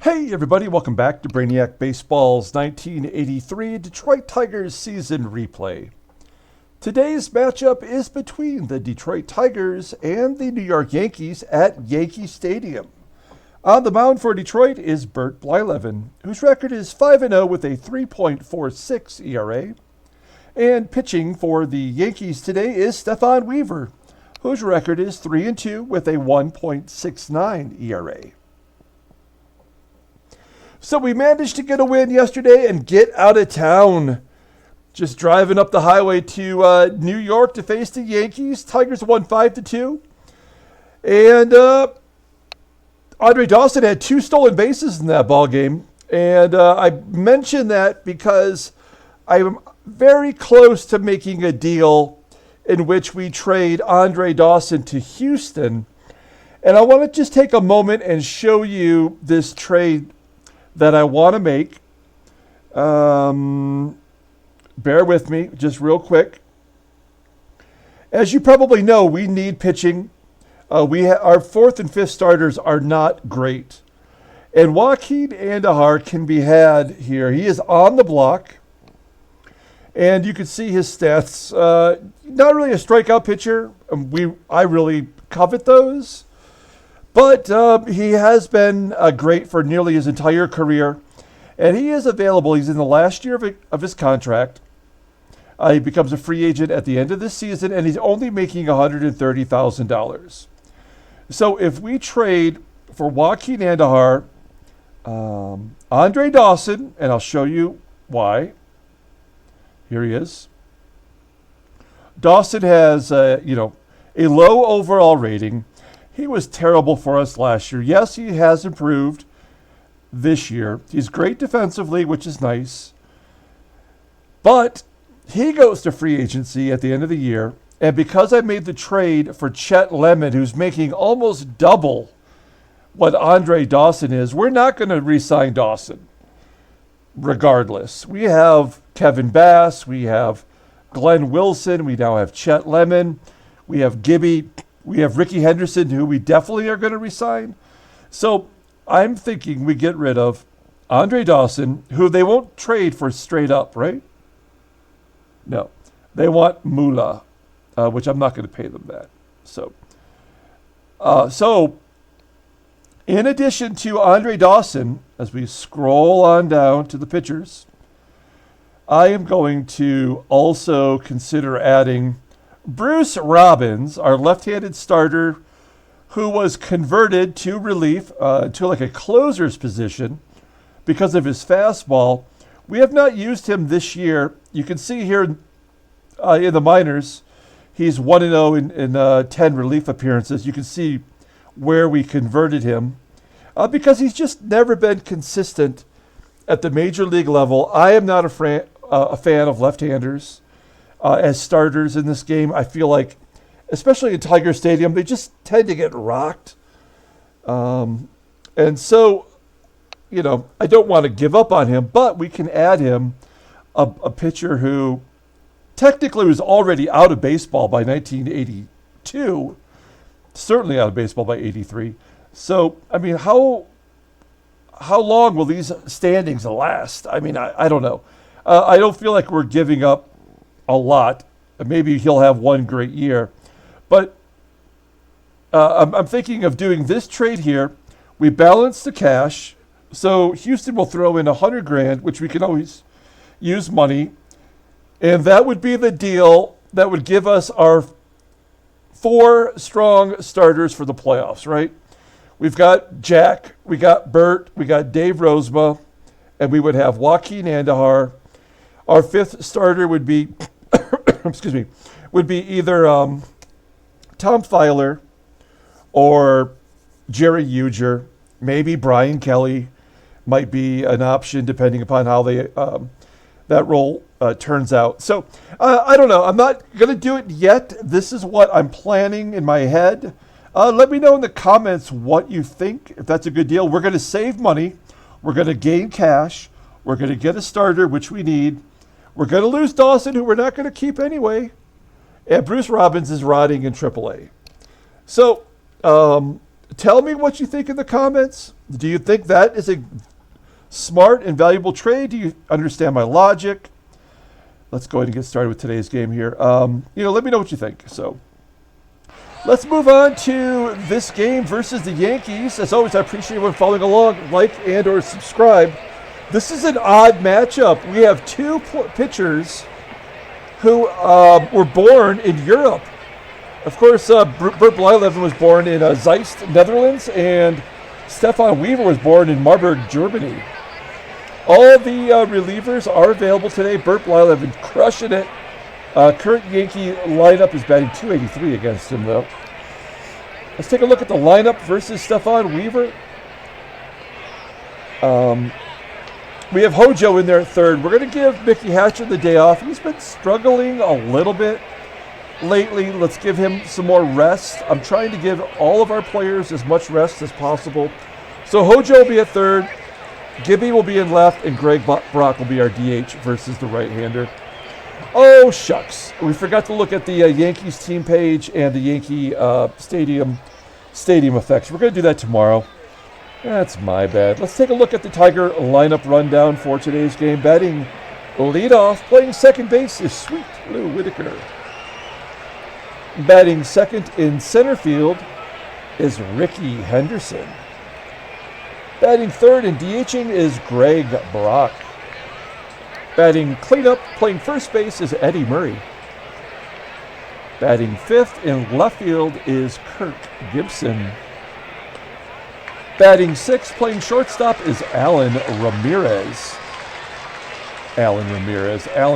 Hey everybody, welcome back to Brainiac Baseball's 1983 Detroit Tigers season replay. Today's matchup is between the Detroit Tigers and the New York Yankees at Yankee Stadium. On the mound for Detroit is Bert Blyleven, whose record is 5-0 with a 3.46 ERA. And pitching for the Yankees today is Stefan Weaver, whose record is 3-2 with a 1.69 ERA. So we managed to get a win yesterday and get out of town. Just driving up the highway to New York to face the Yankees. Tigers won 5-2. And Andre Dawson had 2 stolen bases in that ball game. And I mention that because I'm very close to making a deal in which we trade Andre Dawson to Houston. And I want to just take a moment and show you this trade that I want to make. Bear with me just real quick. As you probably know, we need pitching. Our 4th and 5th starters are not great. And Joaquin Andahar can be had here. He is on the block. And you can see his stats. Not really a strikeout pitcher. I really covet those. But he has been great for nearly his entire career. And he is available. He's in the last year of his contract. He becomes a free agent at the end of this season, and he's only making $130,000. So if we trade for Joaquin Andahar, Andre Dawson, and I'll show you why. Here he is. Dawson has a low overall rating. He was terrible for us last year. Yes, he has improved this year. He's great defensively, which is nice. But he goes to free agency at the end of the year. And because I made the trade for Chet Lemon, who's making almost double what Andre Dawson is, we're not going to re-sign Dawson regardless. We have Kevin Bass. We have Glenn Wilson. We now have Chet Lemon. We have Gibby. We have Rickey Henderson, who we definitely are going to resign. So I'm thinking we get rid of Andre Dawson, who they won't trade for straight up, right? No. They want Moolah, which I'm not going to pay them that. So in addition to Andre Dawson, as we scroll on down to the pitchers, I am going to also consider adding Bruce Robbins, our left-handed starter, who was converted to relief, to like a closer's position because of his fastball. We have not used him this year. You can see here in the minors, he's 1-0 in 10 relief appearances. You can see where we converted him because he's just never been consistent at the major league level. I am not a fan of left-handers as starters in this game. I feel like, especially in Tiger Stadium, they just tend to get rocked. And so, I don't want to give up on him, but we can add him a pitcher who technically was already out of baseball by 1982, certainly out of baseball by 83. So, I mean, how long will these standings last? I mean, I don't know. I don't feel like we're giving up a lot. Maybe he'll have one great year. But I'm thinking of doing this trade here. We balance the cash. So Houston will throw in $100,000, which we can always use money. And that would be the deal that would give us our 4 strong starters for the playoffs, right? We've got Jack, we got Bert, we got Dave Rozema, and we would have Joaquin Andahar. Our 5th starter would be, would be either Tom Filer or Jerry Uger. Maybe Brian Kelly might be an option depending upon how that role turns out. So I don't know. I'm not going to do it yet. This is what I'm planning in my head. Let me know in the comments what you think, if that's a good deal. We're going to save money. We're going to gain cash. We're going to get a starter, which we need. We're going to lose Dawson, who we're not going to keep anyway. And Bruce Robbins is rotting in AAA. So Tell me what you think in the comments. Do you think that is a smart and valuable trade? Do you understand my logic? Let's go ahead and get started with today's game here. Let me know what you think. So let's move on to this game versus the Yankees. As always, I appreciate everyone following along. Like and or subscribe. This is an odd matchup. We have two pitchers who were born in Europe. Of course, Bert Blyleven was born in Zeist, Netherlands, and Stefan Weaver was born in Marburg, Germany. All of the relievers are available today. Bert Blyleven crushing it. Current Yankee lineup is batting .283 against him, though. Let's take a look at the lineup versus Stefan Weaver. We have Hojo in there at third. We're going to give Mickey Hatcher the day off. He's been struggling a little bit lately. Let's give him some more rest. I'm trying to give all of our players as much rest as possible. So Hojo will be at third. Gibby will be in left, and Greg Brock will be our DH versus the right-hander. Oh, shucks. We forgot to look at the Yankees team page and the Yankee stadium effects. We're going to do that tomorrow. That's my bad. Let's take a look at the Tiger lineup rundown for today's game. Batting leadoff, playing second base is Sweet Lou Whitaker. Batting second in center field is Rickey Henderson. Batting third and DHing is Greg Brock. Batting cleanup, playing first base is Eddie Murray. Batting fifth in left field is Kirk Gibson. Batting sixth, playing shortstop is Alan Ramirez. Alan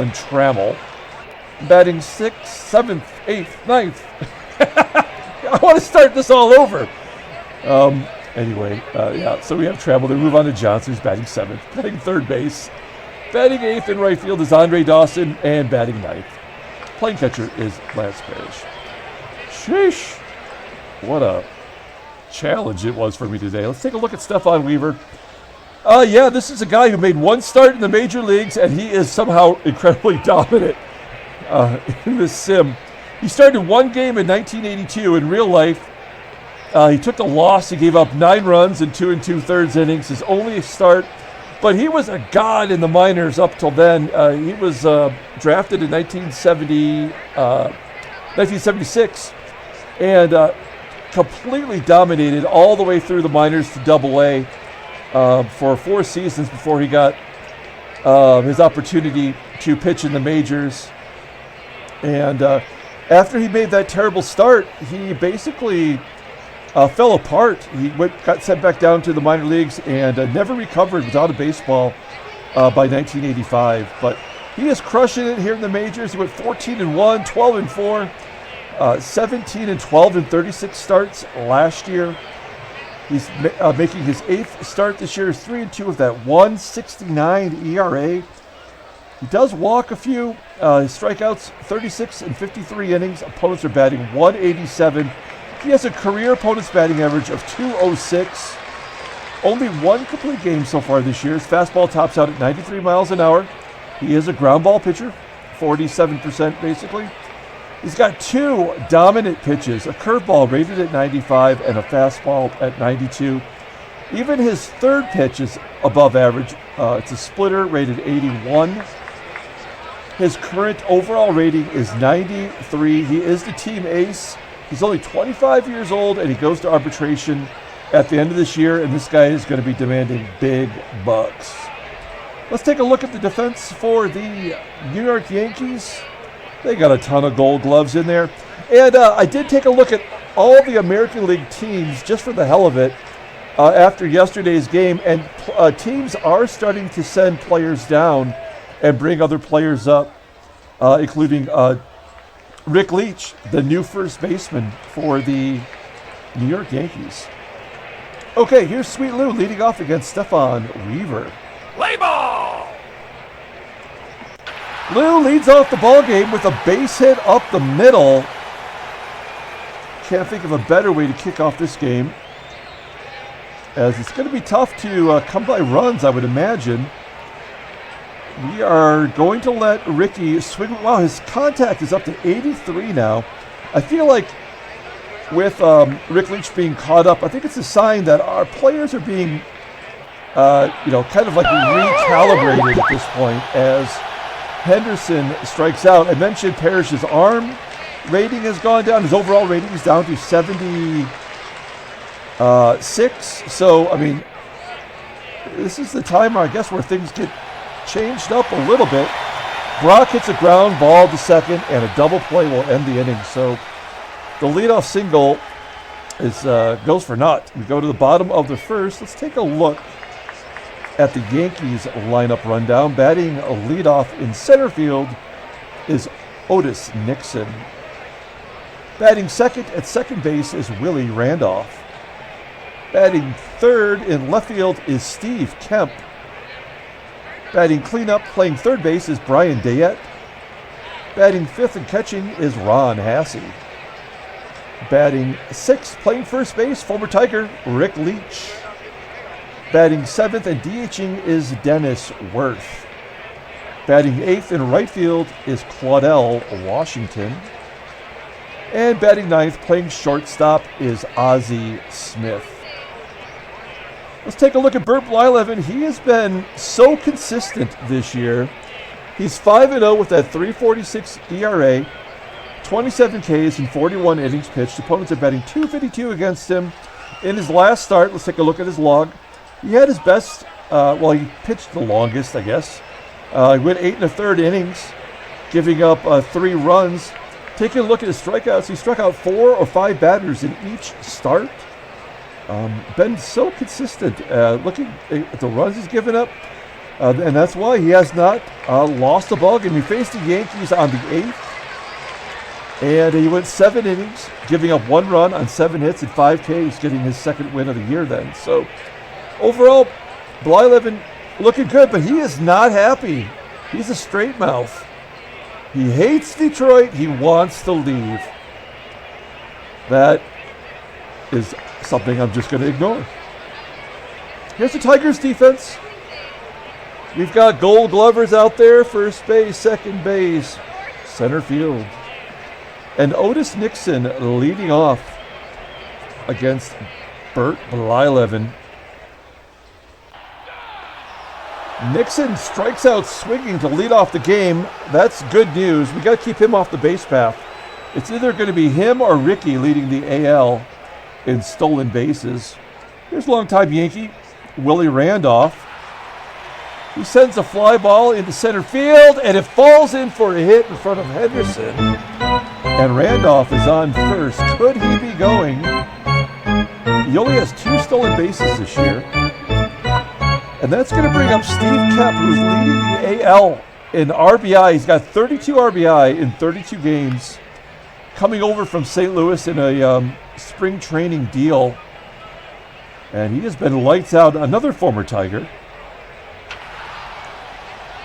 Trammell. Batting sixth, seventh, eighth, ninth. I want to start this all over. So we have Trammell. Then move on to Johnson, who's batting seventh. Batting third base. Batting eighth in right field is Andre Dawson, and batting ninth. Playing catcher is Lance Parrish. Sheesh. What a challenge it was for me today. Let's take a look at Stefan Weaver. This is a guy who made one start in the major leagues, and he is somehow incredibly dominant in this sim. He started one game in 1982 in real life. He took the loss. He gave up 9 runs in 2 2/3 innings, his only start. But he was a god in the minors up till then. He was drafted in 1976 and completely dominated all the way through the minors to Double-A for 4 seasons before he got his opportunity to pitch in the majors. And after he made that terrible start, he basically fell apart. He got sent back down to the minor leagues and never recovered, was out of baseball by 1985. But he is crushing it here in the majors. He went 14-1, 12-4, 17-12 in 36 starts last year. He's making his 8th start this year. He's 3-2 with that 1.69 ERA. He does walk a few. His strikeouts, 36 in 53 innings. Opponents are batting 187. He has a career opponent's batting average of 206. Only 1 complete game so far this year. His fastball tops out at 93 miles an hour. He is a ground ball pitcher, 47% basically. He's got 2 dominant pitches, a curveball rated at 95 and a fastball at 92. Even his third pitch is above average. It's a splitter rated 81. His current overall rating is 93. He is the team ace. He's only 25 years old, and he goes to arbitration at the end of this year, and this guy is going to be demanding big bucks. Let's take a look at the defense for the New York Yankees. They got a ton of Gold Gloves in there. And I did take a look at all the American League teams just for the hell of it after yesterday's game, and teams are starting to send players down and bring other players up, including Rick Leach, the new first baseman for the New York Yankees. Okay, here's Sweet Lou leading off against Stefan Weaver. Play ball! Lou leads off the ball game with a base hit up the middle. Can't think of a better way to kick off this game, as it's going to be tough to come by runs, I would imagine. We are going to let Rickey swing. Wow, his contact is up to 83 now. I feel like with Rick Leach being caught up, I think it's a sign that our players are being, kind of like recalibrated at this point as Henderson strikes out. I mentioned Parrish's arm rating has gone down. His overall rating is down to 76. So, I mean, this is the time, I guess, where things get changed up a little bit. Brock hits a ground ball to second, and a double play will end the inning. So the leadoff single is goes for naught. We go to the bottom of the first. Let's take a look at the Yankees lineup rundown. Batting a leadoff in center field is Otis Nixon. Batting second at second base is Willie Randolph. Batting third in left field is Steve Kemp. Batting cleanup, playing third base is Brian Dayett. Batting fifth and catching is Ron Hassey. Batting sixth, playing first base, former Tiger Rick Leach. Batting seventh and DHing is Dennis Werth. Batting eighth in right field is Claudell Washington. And batting ninth, playing shortstop, is Ozzie Smith. Let's take a look at Bert Blyleven. He has been so consistent this year. He's 5-0 with that .346 ERA, 27 Ks and 41 innings pitched. Opponents are batting .252 against him. In his last start, let's take a look at his log. He had his best, he pitched the longest, I guess. He went 8 1/3 innings, giving up 3 runs. Taking a look at his strikeouts, he struck out 4 or 5 batters in each start. Been so consistent. Looking at the runs he's given up, and that's why he has not lost a ball game. He faced the Yankees on the 8th, and he went 7 innings, giving up 1 run on 7 hits and 5 Ks, getting his second win of the year then. So overall, Blyleven looking good, but he is not happy. He's a straight mouth. He hates Detroit. He wants to leave. That is something I'm just going to ignore. Here's the Tigers defense. We've got Gold Glovers out there, first base, second base, center field. And Otis Nixon leading off against Bert Blyleven. Nixon strikes out swinging to lead off the game. That's good news. We got to keep him off the base path. It's either going to be him or Rickey leading the AL in stolen bases. Here's longtime Yankee Willie Randolph. He sends a fly ball into center field, and it falls in for a hit in front of Henderson. And Randolph is on first. Could he be going? He only has 2 stolen bases this year. And that's going to bring up Steve Kemp, who's leading the AL in RBI. He's got 32 RBI in 32 games, coming over from St. Louis in a spring training deal. And he has been lights out. Another former Tiger.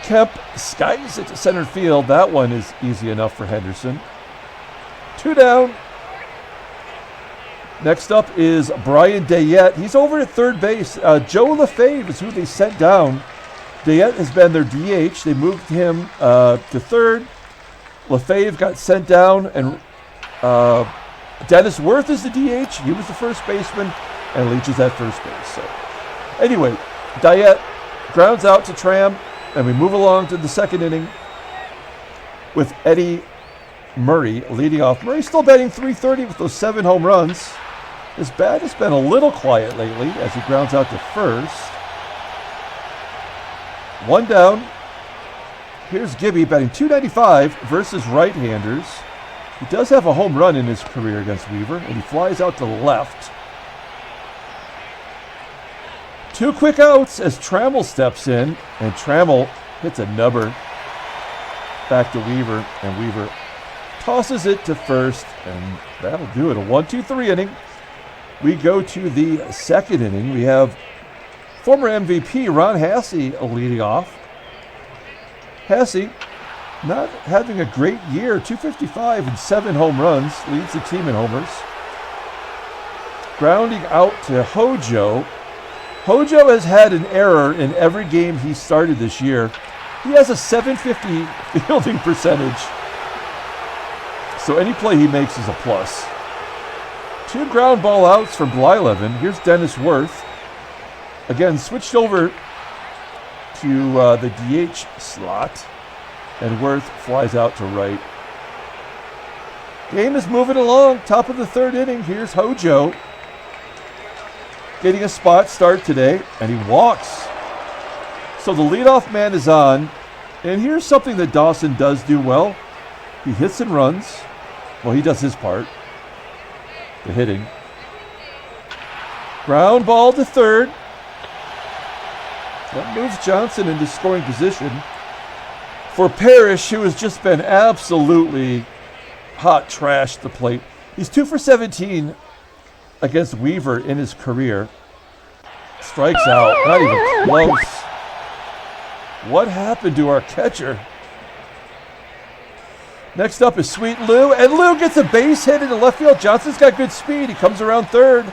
Kemp skies it to center field. That one is easy enough for Henderson. 2 down. Next up is Brian Dayett. He's over at third base. Joe LaFave is who they sent down. Dayett has been their DH. They moved him to third. LaFave got sent down, and Dennis Werth is the DH. He was the first baseman, and Leach is at first base. So, anyway, Deyette grounds out to Trammell, and we move along to the second inning with Eddie Murray leading off. Murray still batting .330 with those 7 home runs. His bat has been a little quiet lately as he grounds out to first. 1 down. Here's Gibby batting .295 versus right-handers. He does have a home run in his career against Wever, and he flies out to left. 2 quick outs as Trammell steps in, and Trammell hits a nubber back to Wever, and Wever tosses it to first, and that'll do it. A 1-2-3 inning. We go to the second inning. We have former MVP Ron Hassey leading off. Hassey not having a great year. .255 and 7 home runs. Leads the team in homers. Grounding out to Hojo. Hojo has had an error in every game he started this year. He has a .750 fielding percentage. So any play he makes is a plus. 2 ground ball outs from Blyleven. Here's Dennis Werth. Again, switched over to the DH slot. And Werth flies out to right. Game is moving along. Top of the 3rd inning. Here's Hojo. Getting a spot start today. And he walks. So the leadoff man is on. And here's something that Dawson does do well. He hits and runs. Well, he does his part. The hitting. Ground ball to 3rd. That moves Johnson into scoring position for Parrish, who has just been absolutely hot trash at the plate. He's 2 for 17 against Wever in his career. Strikes out, not even close. What happened to our catcher? Next up is Sweet Lou, and Lou gets a base hit into left field. Johnson's got good speed. He comes around 3rd,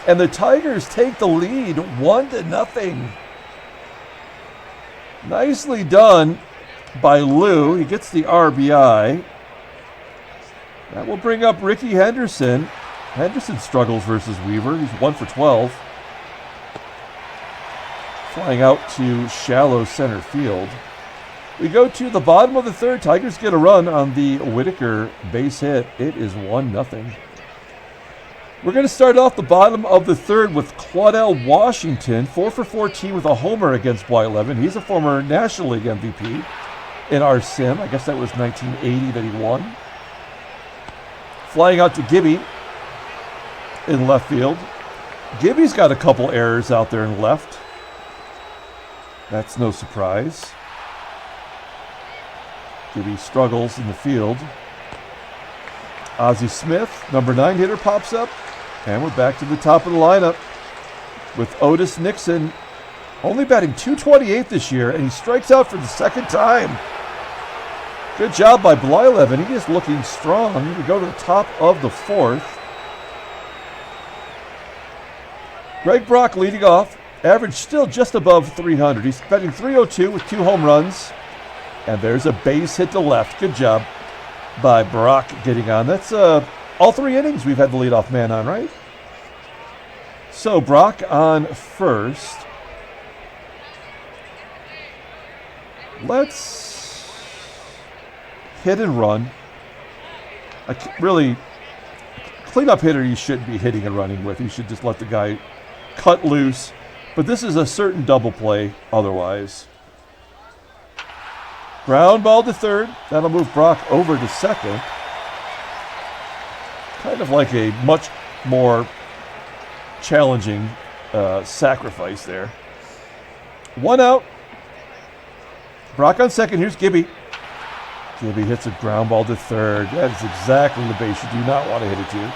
and the Tigers take the lead 1-0. Nicely done by Lou. He gets the RBI. That will bring up Rickey Henderson. Henderson struggles versus Wever. He's 1 for 12. Flying out to shallow center field. We go to the bottom of the 3rd. Tigers get a run on the Whitaker base hit. It is 1-0. We're going to start off the bottom of the 3rd with Claudell Washington, 4 for 14 with a homer against Blyleven. He's a former National League MVP in our sim. I guess that was 1980 that he won. Flying out to Gibby in left field. Gibby's got a couple errors out there in left. That's no surprise. Gibby struggles in the field. Ozzie Smith, number 9 hitter, pops up. And we're back to the top of the lineup with Otis Nixon only batting .228 this year, and he strikes out for the 2nd time. Good job by Blyleven. He is looking strong. We go to the top of the 4th. Greg Brock leading off. Average still just above 300. He's batting .302 with 2 home runs. And there's a base hit to left. Good job by Brock getting on. That's all 3 innings we've had the leadoff man on, right? So Brock on first. Let's hit and run. Really, cleanup hitter you shouldn't be hitting and running with. You should just let the guy cut loose. But this is a certain double play otherwise. Ground ball to 3rd. That'll move Brock over to 2nd. Kind of like a much more challenging sacrifice there. 1 out. Brock on 2nd. Here's Gibby. Gibby hits a ground ball to 3rd. That is exactly the base you do not want to hit it to.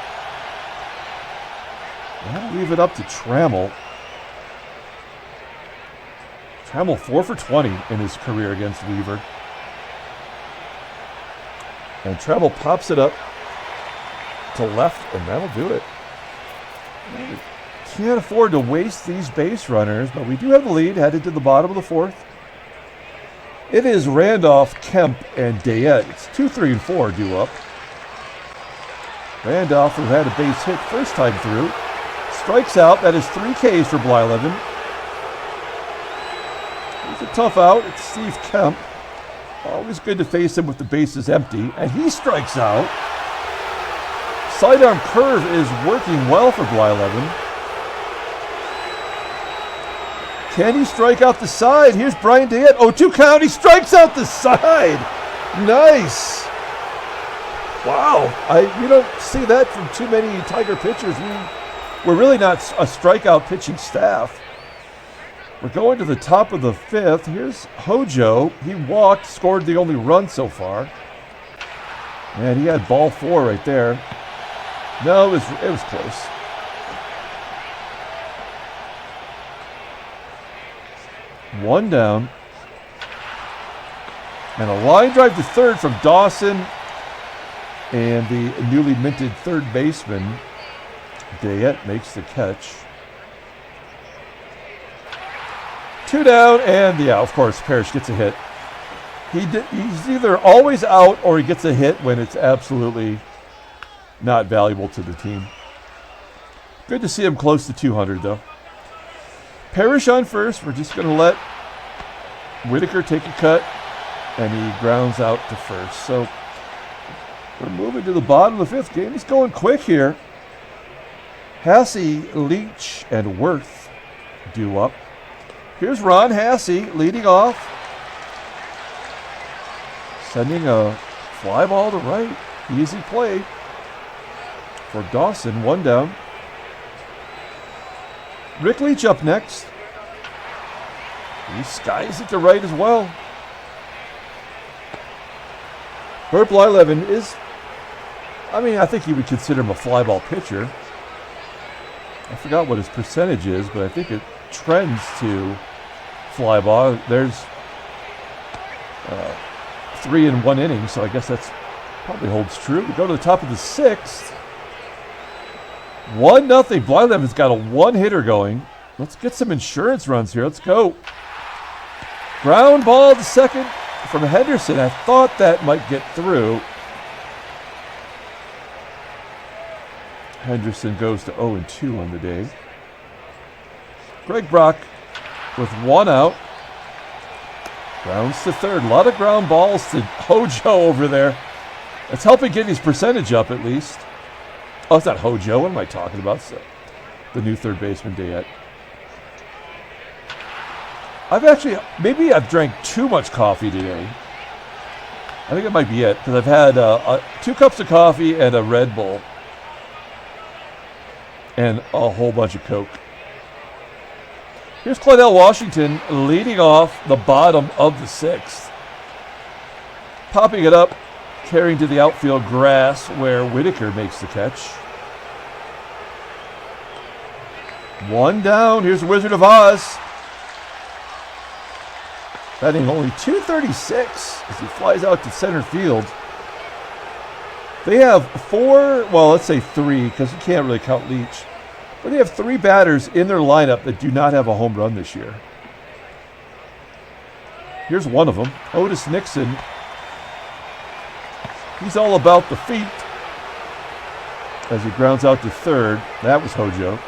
That'll leave it up to Trammell. Trammell 4 for 20 in his career against Wever. And Trammell pops it up to left, and that'll do it. We can't afford to waste these base runners, but we do have the lead headed to the bottom of the 4th. It is Randolph, Kemp, and Dayett. It's 2, 3, and 4 due up. Randolph, who had a base hit first time through, strikes out. That is 3 Ks for Blyleven. It's a tough out. It's Steve Kemp. Always good to face him with the bases empty. And he strikes out. Sidearm curve is working well for Blyleven. Can he strike out the side? Here's Brian Dayett. 0-2 count. He strikes out the side. Nice. Wow. You don't see that from too many Tiger pitchers. We're really not a strikeout pitching staff. We're going to the top of the 5th. Here's Hojo. He walked, scored the only run so far. And he had ball 4 right there. No, it was close. One down. And a line drive to 3rd from Dawson. And the newly minted 3rd baseman, Deyette, makes the catch. 2 down, and of course, Parrish gets a hit. He's either always out or he gets a hit when it's absolutely not valuable to the team. Good to see him close to 200, though. Parrish on first. We're just going to let Whitaker take a cut, and he grounds out to first. So we're moving to the bottom of the fifth. Game is going quick here. Hassey, Leach, and Werth due up. Here's Ron Hassey leading off. Sending a fly ball to right. Easy play for Dawson. One down. Rick Leach up next. He skies it to right as well. Bert Blyleven is, I think you would consider him a fly ball pitcher. I forgot what his percentage is, but I think it trends to fly ball. There's 3 in 1 inning, so I guess that's probably holds true. We go to the top of the sixth. 1-0. Blyleven's got a one-hitter going. Let's get some insurance runs here. Let's go. Ground ball to second from Henderson. I thought that might get through. Henderson goes to 0-2 on the day. Greg Brock with 1 out. Grounds to third. A lot of ground balls to Hojo over there. It's helping get his percentage up at least. Oh, it's not Hojo. What am I talking about? It's the new third baseman, Dayett. Maybe I've drank too much coffee today. I think it might be it, because I've had 2 cups of coffee and a Red Bull. And a whole bunch of Coke. Here's Claudell Washington leading off the bottom of the sixth. Popping it up, carrying to the outfield grass where Whitaker makes the catch. 1 down. Here's the Wizard of Oz. Batting only .236 as he flies out to center field. They have 4, well, let's say 3, because you can't really count Leach. But they have 3 batters in their lineup that do not have a home run this year. Here's one of them, Otis Nixon. He's all about the feet as he grounds out to third. That was Hojo.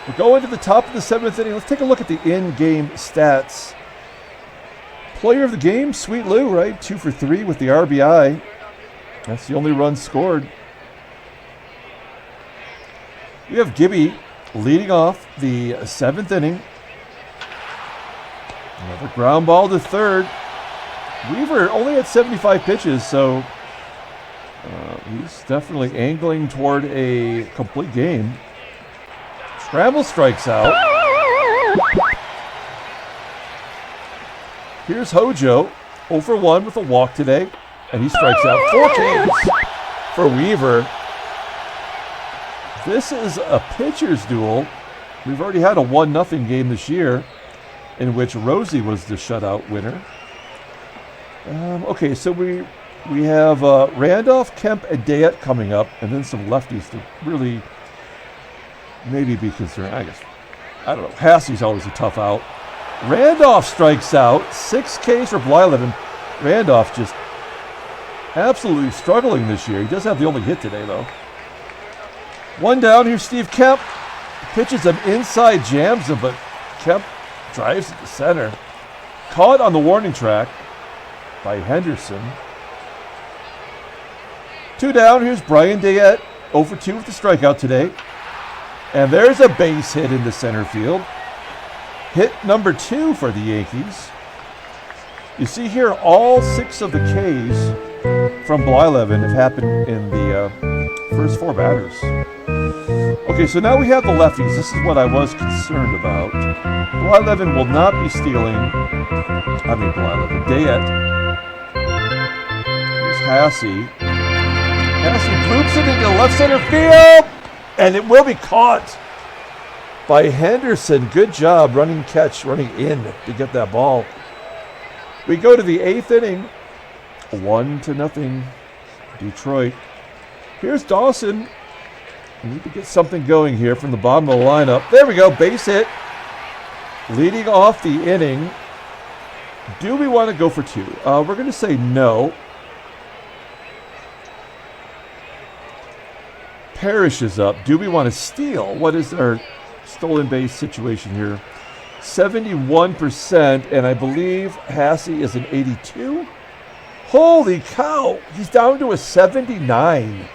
We're going to the top of the 7th inning. Let's take a look at the in-game stats. Player of the game, Sweet Lou, right? 2 for 3 with the RBI. That's the only run scored. We have Gibby leading off the 7th inning. Another ground ball to third. Wever only had 75 pitches, so he's definitely angling toward a complete game. Trammell strikes out. Here's Hojo, 0 for 1 with a walk today, and he strikes out 4 Ks for Wever. This is a pitcher's duel. We've already had a 1-0 game this year in which Rosie was the shutout winner. Okay, so we have Randolph, Kemp, and Deyette coming up, and then some lefties to really maybe be concerned. I don't know. Hassey's always a tough out. Randolph strikes out. 6 Ks for Blyleven. Randolph just absolutely struggling this year. He does have the only hit today, though. 1 down. Here's Steve Kemp. Pitches him inside, jams him, but Kemp drives it to center. Caught on the warning track by Henderson. 2 down. Here's Brian Dayett, 0 for 2 with the strikeout today. And there's a base hit into center field. Hit number 2 for the Yankees. You see here, all 6 of the Ks from Blyleven have happened in the first 4 batters. Okay, so now we have the lefties. This is what I was concerned about. Blyleven will not be stealing. Dayett. Here's Hassey. Hassey poops it into left center field, and it will be caught by Henderson. Good job running in to get that ball. We go to the 8th inning. 1-0 Detroit. Here's Dawson. We need to get something going here from the bottom of the lineup. There we go, base hit. Leading off the inning. Do we want to go for 2? We're going to say no. Parrish is up. Do we want to steal? What is our stolen base situation here? 71%, and I believe Hassey is an 82. Holy cow! He's down to a 79.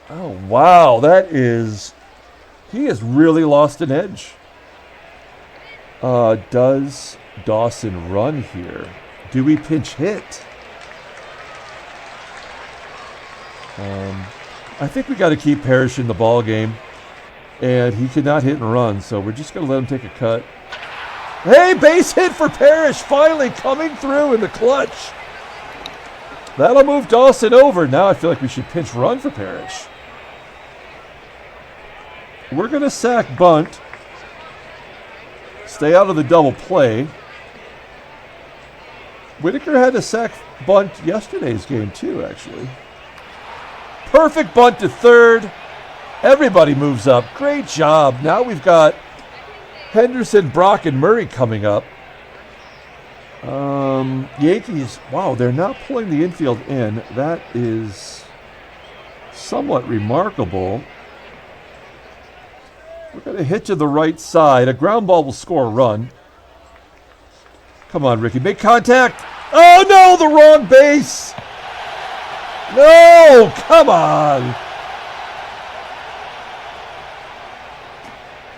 Oh, wow. He has really lost an edge. Does Dawson run here? Do we pinch hit? I think we got to keep Parrish in the ball game, and he cannot hit and run, so we're just going to let him take a cut. Hey, base hit for Parrish, finally coming through in the clutch. That'll move Dawson over. Now I feel like we should pinch run for Parrish. We're going to sack bunt. Stay out of the double play. Whitaker had a sack bunt yesterday's game too, actually. Perfect bunt to third. Everybody moves up. Great job. Now we've got Henderson, Brock, and Murray coming up. Yankees, wow, they're not pulling the infield in. That is somewhat remarkable. We're going to hit to the right side. A ground ball will score a run. Come on, Rickey. Make contact. Oh, no, the wrong base. No, come on.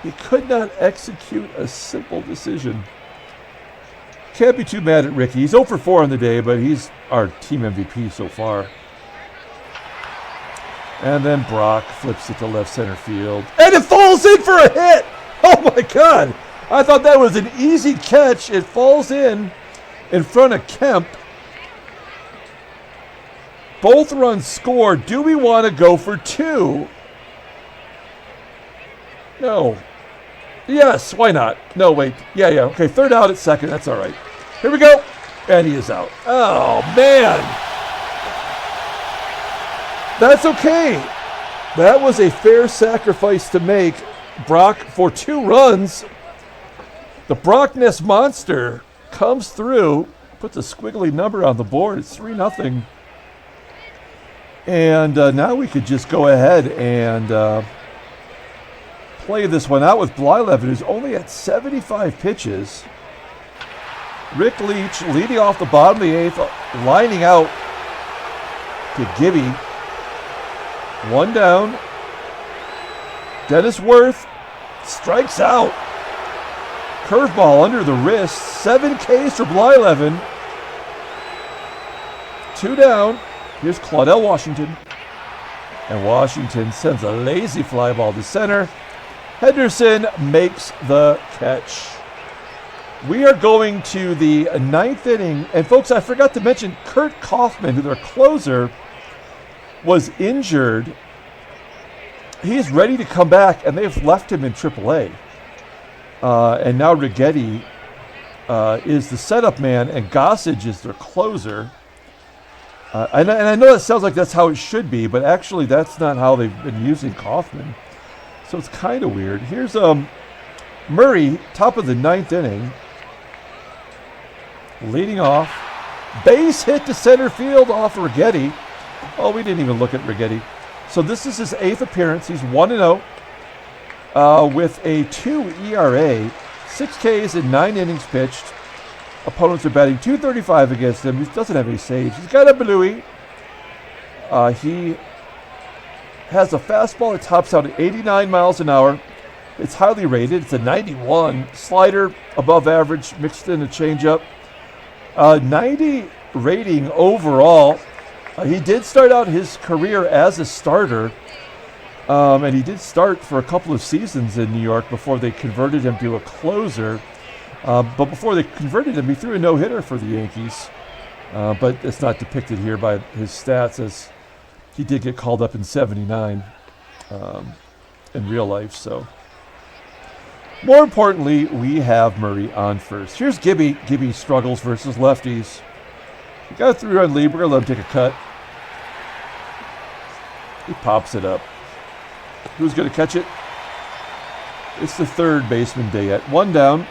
He could not execute a simple decision. Can't be too mad at Rickey. He's 0 for 4 on the day, but he's our team MVP so far. And then Brock flips it to left center field. And it falls in for a hit! Oh my God! I thought that was an easy catch. It falls in front of Kemp. Both runs scored. Do we want to go for two? No. Yes, why not? No, wait. Yeah, okay, third out at second. That's all right. Here we go. And he is out. Oh, man. That's okay. That was a fair sacrifice to make. Brock for 2 runs. The Brockness monster comes through, puts a squiggly number on the board. It's 3-0. And now we could just go ahead and play this one out with Blyleven, who's only at 75 pitches. Rick Leach leading off the bottom of the 8th, lining out to Gibby. 1 down. Dennis Werth strikes out. Curveball under the wrist. 7 Ks for Blyleven. 2 down. Here's Claudell Washington. And Washington sends a lazy fly ball to center. Henderson makes the catch. We are going to the 9th inning. And folks, I forgot to mention Kurt Kaufman, who their closer, was injured. He is ready to come back, and they've left him in AAA. And now Rickey is the setup man, and Gossage is their closer. And I know that sounds like that's how it should be, but actually that's not how they've been using Kaufman. So it's kind of weird. Here's Murray, top of the 9th inning, leading off. Base hit to center field off Rickey. Oh, we didn't even look at Rickey. So this is his 8th appearance. He's 1-0 with a 2 ERA, 6 Ks in 9 innings pitched. Opponents are batting .235 against him. He doesn't have any saves. He's got a bluey. He has a fastball that tops out at 89 miles an hour. It's highly rated. It's a 91. Slider above average, mixed in a changeup. 90 rating overall. He did start out his career as a starter, and he did start for a couple of seasons in New York before they converted him to a closer. But before they converted him, he threw a no-hitter for the Yankees. But it's not depicted here by his stats, as he did get called up in '79 in real life. So, more importantly, we have Murray on first. Here's Gibby. Gibby struggles versus lefties. He got a 3-run lead. We're going to let him take a cut. He pops it up. Who's going to catch it? It's the third baseman, Dayett. 1 down.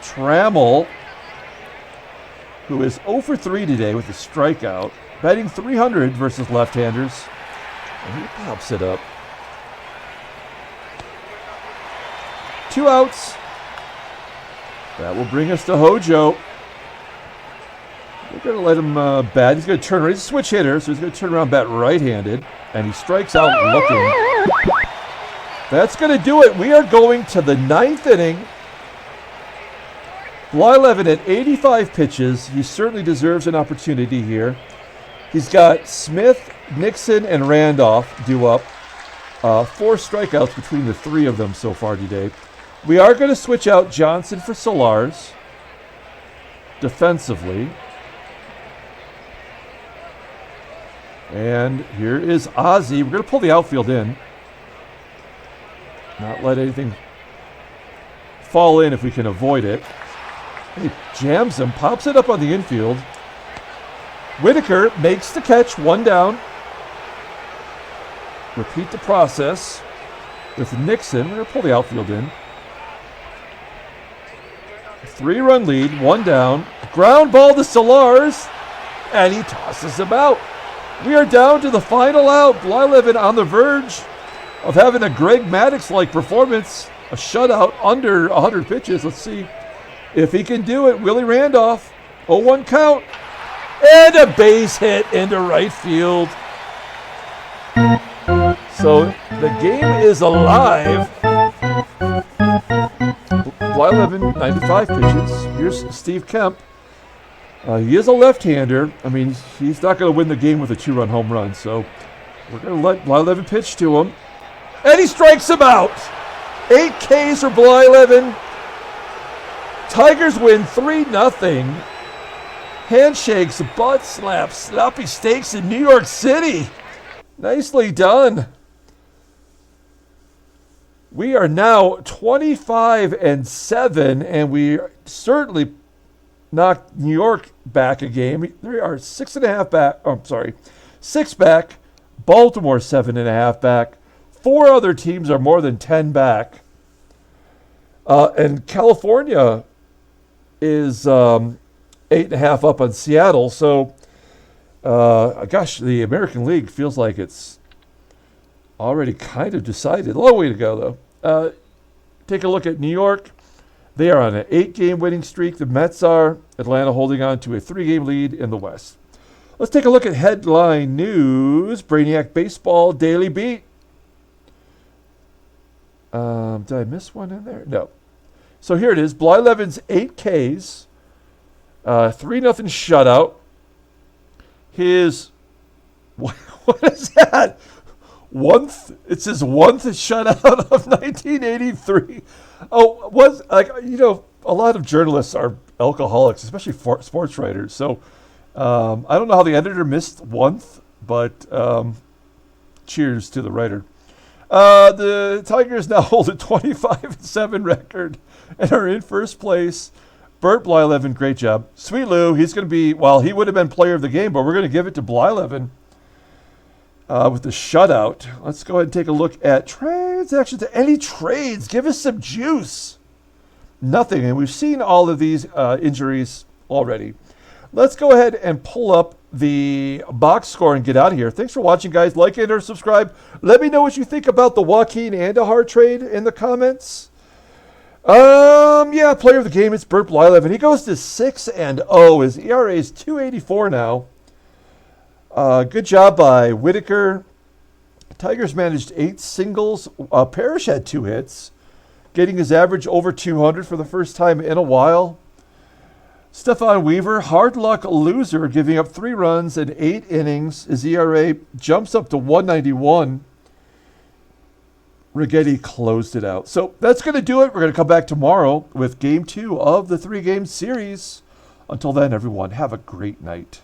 Trammell, who is 0 for 3 today with a strikeout. batting .300 versus left-handers. And he pops it up. 2 outs. That will bring us to Hojo. We're going to let him bat. He's going to turn around. He's a switch hitter, so he's going to turn around, bat right-handed. And he strikes out looking. That's going to do it. We are going to the 9th inning. Blyleven at 85 pitches. He certainly deserves an opportunity here. He's got Smith, Nixon, and Randolph due up. 4 strikeouts between the 3 of them so far today. We are going to switch out Johnson for Solars defensively. And here is Ozzie. We're going to pull the outfield in. Not let anything fall in if we can avoid it. He jams him, pops it up on the infield. Whitaker makes the catch, 1 down. Repeat the process with Nixon. We're going to pull the outfield in. 3-run lead, 1 down. Ground ball to Solars, and he tosses him out. We are down to the final out. Blyleven on the verge of having a Greg Maddux-like performance. A shutout under 100 pitches. Let's see if he can do it. Willie Randolph, 0-1 count. And a base hit into right field. So the game is alive. Blyleven, 95 pitches. Here's Steve Kemp. He is a left-hander. I mean, he's not going to win the game with a 2-run home run. So we're going to let Blyleven pitch to him. And he strikes him out. 8 Ks for Blyleven. Tigers win 3-0. Handshakes, butt slaps, sloppy steaks in New York City. Nicely done. We are now 25-7, and we certainly knocked New York back a game. They are 6.5 back. Oh, I'm sorry, 6 back. Baltimore 7.5 back. 4 other teams are more than 10 back. And California is 8.5 up on Seattle. So, gosh, the American League feels like it's already kind of decided. Long way to go, though. Take a look at New York. They are on an 8-game winning streak. The Mets are. Atlanta holding on to a 3-game lead in the West. Let's take a look at headline news. Brainiac Baseball Daily Beat. Did I miss one in there? No. So here it is. Blyleven's 8 Ks. 3-0 shutout. His, what is that? It's his 1st shutout of 1983. Oh, a lot of journalists are alcoholics, especially sports writers. So I don't know how the editor missed 1st, but cheers to the writer. The Tigers now hold a 25-7 record and are in first place. Bert Blyleven, great job. Sweet Lou, he's going to be, well, he would have been player of the game, but we're going to give it to Blyleven with the shutout. Let's go ahead and take a look at transactions. Any trades? Give us some juice. Nothing, and we've seen all of these injuries already. Let's go ahead and pull up the box score and get out of here. Thanks for watching, guys. Like it or subscribe. Let me know what you think about the Joaquin Andahar trade in the comments. Yeah, player of the game, it's Bert Blyleven. He goes to 6-0. His ERA is 2.84 now. Good job by Whitaker. Tigers managed 8 singles. Parrish had 2 hits, getting his average over 200 for the first time in a while. Stefan Weaver, hard luck loser, giving up 3 runs in 8 innings. His ERA jumps up to 191. Rickey closed it out. So that's going to do it. We're going to come back tomorrow with Game 2 of the 3-game series. Until then, everyone, have a great night.